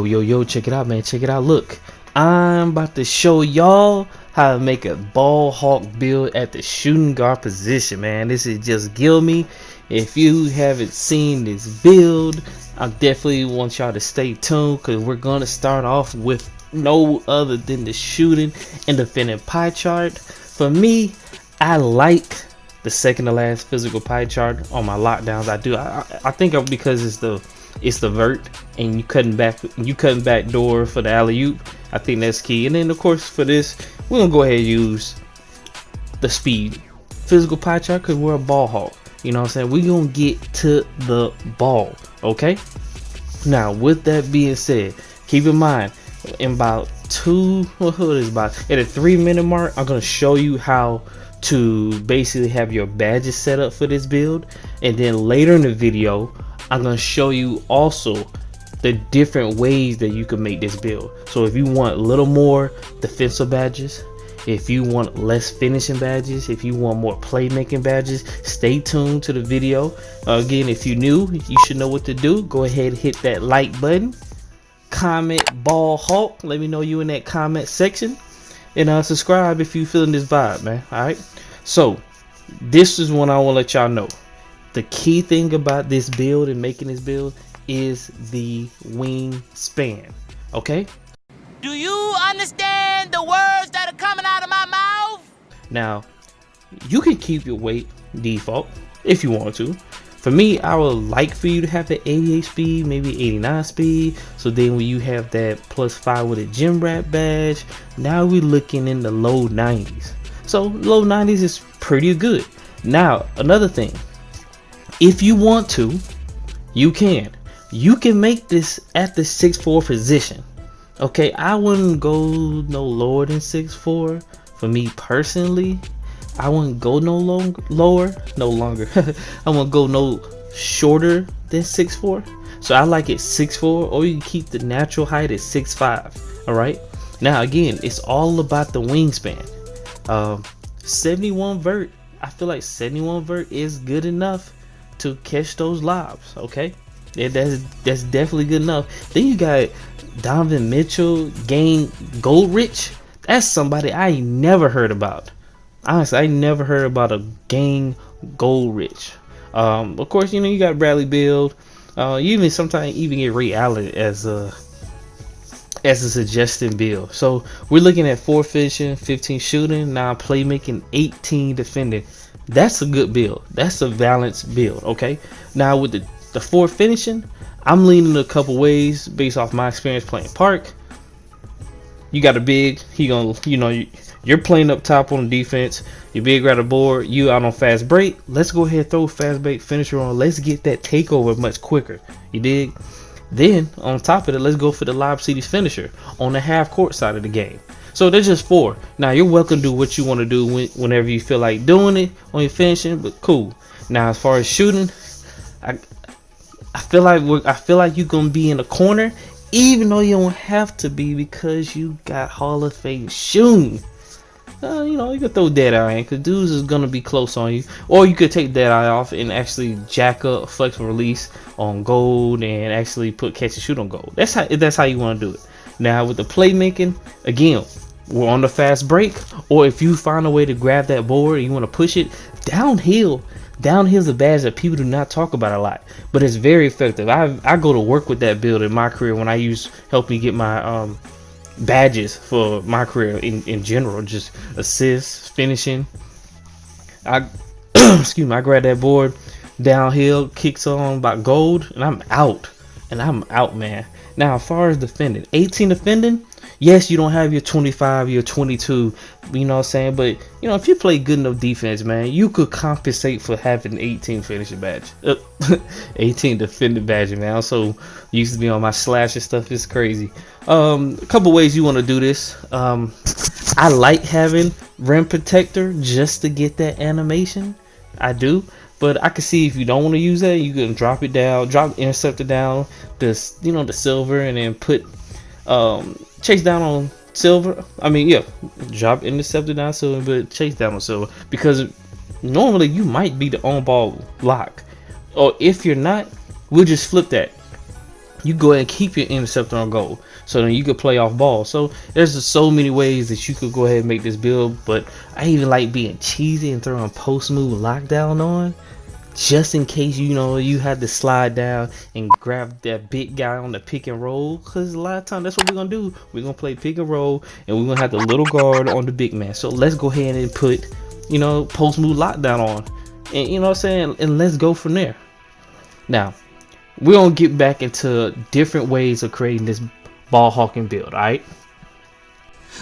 Yo, check it out, man. Check it out. Look, I'm about to show y'all how to make a ball hawk build at the shooting guard position, man. This is JustGillMe. If you haven't seen this build, I definitely want y'all to stay tuned, because we're going to start off with no other than the shooting and defending pie chart. For me, I like the second to last physical pie chart on my lockdowns. I think because it's the vert, and you cutting back door for the alley-oop. I think that's key. And then of course for this, we're gonna go ahead and use the speed physical pie chart, because we're a ball hawk. You know what I'm saying? We're gonna get to the ball. Okay, now with that being said, keep in mind, in about at a 3-minute mark, I'm gonna show you how to basically have your badges set up for this build. And then later in the video, I'm going to show you also the different ways that you can make this build. So if you want a little more defensive badges, if you want less finishing badges, if you want more playmaking badges, stay tuned to the video. Again, if you're new, you should know what to do. Go ahead and hit that like button, comment ball hawk, let me know you in that comment section, and subscribe if you feeling this vibe, man. All right, so this is what I want to let y'all know. The key thing about this build and making this build is the wingspan. Okay, do you understand the words that are coming out of my mouth? Now you can keep your weight default if you want to. For me, I would like for you to have the 88 speed, maybe 89 speed. So then when you have that +5 with a gym rat badge, now we're looking in the low 90s. So low 90s is pretty good. Now, another thing, if you want to, you can make this at the 6'4" position. Okay, I wouldn't go no lower than 6'4". For me personally, I wouldn't go no longer. I won't go no shorter than 6'4". So I like it 6'4", or you can keep the natural height at 6'5". All right. Now again, it's all about the wingspan. 71 vert. I feel like 71 vert is good enough to catch those lobs. Okay, that's definitely good enough. Then you got Donovan Mitchell, Game Goldrich. That's somebody I ain't never heard about. Honestly, I never heard about a Gang Goldrich. Of course, you got Bradley Beal. You sometimes get Ray Allen as a suggested build. So we're looking at 4 finishing, 15 shooting, 9 playmaking, 18 defending. That's a good build. That's a balanced build. Okay. Now with the 4 finishing, I'm leaning a couple ways based off my experience playing park. You got a big. You're playing up top on the defense. Your big grab the board. You out on fast break. Let's go ahead and throw fast break finisher on. Let's get that takeover much quicker. You dig? Then on top of it, let's go for the Lob City's finisher on the half court side of the game. So there's just 4. Now you're welcome to do what you want to do whenever you feel like doing it on your finishing. But cool. Now as far as shooting, I feel like you're gonna be in the corner, even though you don't have to be, because you got Hall of Fame shooting. You can throw dead eye in, because dudes is gonna be close on you, or you could take dead eye off and actually jack up flexible release on gold and actually put catch and shoot on gold. That's how you want to do it. Now with the playmaking, again, we're on the fast break, or if you find a way to grab that board and you want to push it downhill. Downhill is a badge that people do not talk about a lot, but it's very effective. I go to work with that build in my career when I help me get my badges for my career in general, just assists, finishing. I I grab that board downhill, kicks on by gold, and I'm out, man. Now as far as defending, 18 defending, yes, you don't have your 25, your 22, you know what I'm saying, but if you play good enough defense, man, you could compensate for having 18 finishing badge. 18 defending badge, man. Also used to be on my slasher stuff. It's crazy. A couple ways you want to do this. I like having rim protector just to get that animation. I do. But I can see if you don't want to use that, you can drop interceptor down, the silver, and then put chase down on silver. Drop interceptor down silver, but chase down on silver, because normally you might be the on ball lock, or if you're not, we'll just flip that. you go ahead and keep your interceptor on goal, so then you could play off ball. So there's just so many ways that you could go ahead and make this build. But I even like being cheesy and throwing post move lockdown on, just in case you had to slide down and grab that big guy on the pick and roll. Because a lot of times that's what we're gonna do. We're gonna play pick and roll, and we're gonna have the little guard on the big man. So let's go ahead and put post move lockdown on, and you know what I'm saying, and let's go from there. Now we're gonna get back into different ways of creating this ball hawking build. Alright,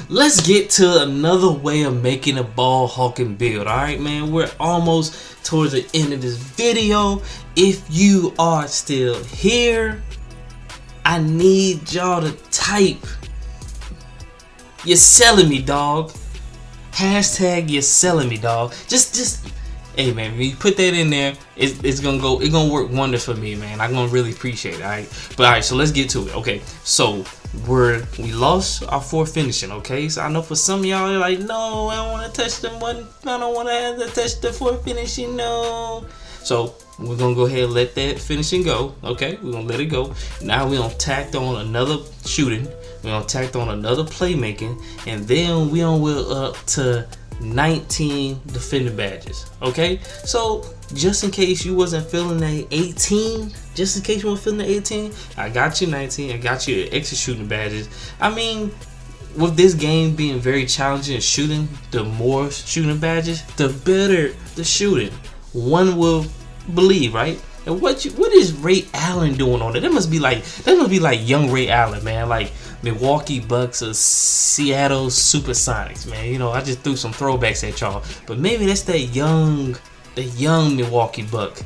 let's get to another way of making a ball hawking build. Alright, man, we're almost towards the end of this video. If you are still here, I need y'all to type "you're selling me, dog." Hashtag "you're selling me, dog." Just hey man, when you put that in there, it's gonna work wonders for me, man. I'm gonna really appreciate it. Alright, so let's get to it. Okay, so we lost our 4th finishing. Okay, so I know for some of y'all are like, no, I don't want to touch them one. I don't want to have to touch the 4th finishing. No. So we're gonna go ahead and let that finishing go. Okay, we're gonna let it go. Now we're gonna tack on another shooting. We're gonna tack on another playmaking, and then we're up to 19 defender badges. Okay, so just in case you wasn't feeling the 18, I got you 19. I got you extra shooting badges. I mean, with this game being very challenging in shooting, the more shooting badges, the better the shooting. One will believe, right? And what is Ray Allen doing on it? That must be like young Ray Allen, man. Like Milwaukee Bucks or Seattle Supersonics, man. I just threw some throwbacks at y'all, but maybe that's the young Milwaukee Buck,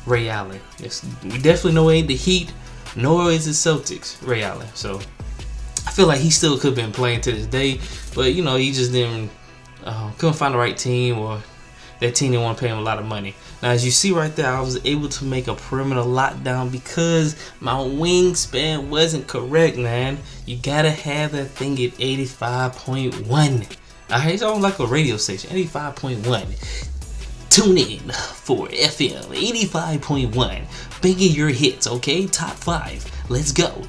Ray Allen. We definitely know it ain't the Heat, nor is it Celtics, Ray Allen. So I feel like he still could have been playing to this day, but he just didn't couldn't find the right team, or that team didn't want to pay him a lot of money. Now, as you see right there, I was able to make a perimeter lockdown because my wingspan wasn't correct, man. You gotta have that thing at 85.1. Alright, it's almost like a radio station, 85.1. Tune in for FM 85.1. Banging your hits, okay? Top 5. Let's go.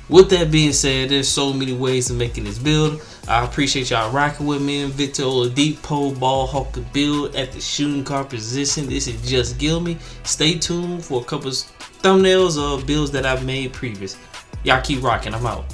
With that being said, there's so many ways of making this build. I appreciate y'all rocking with me in Victor Oladipo ball hawker build at the shooting guard position. This is JustGillMe. Stay tuned for a couple thumbnails of builds that I've made previous. Y'all keep rocking. I'm out.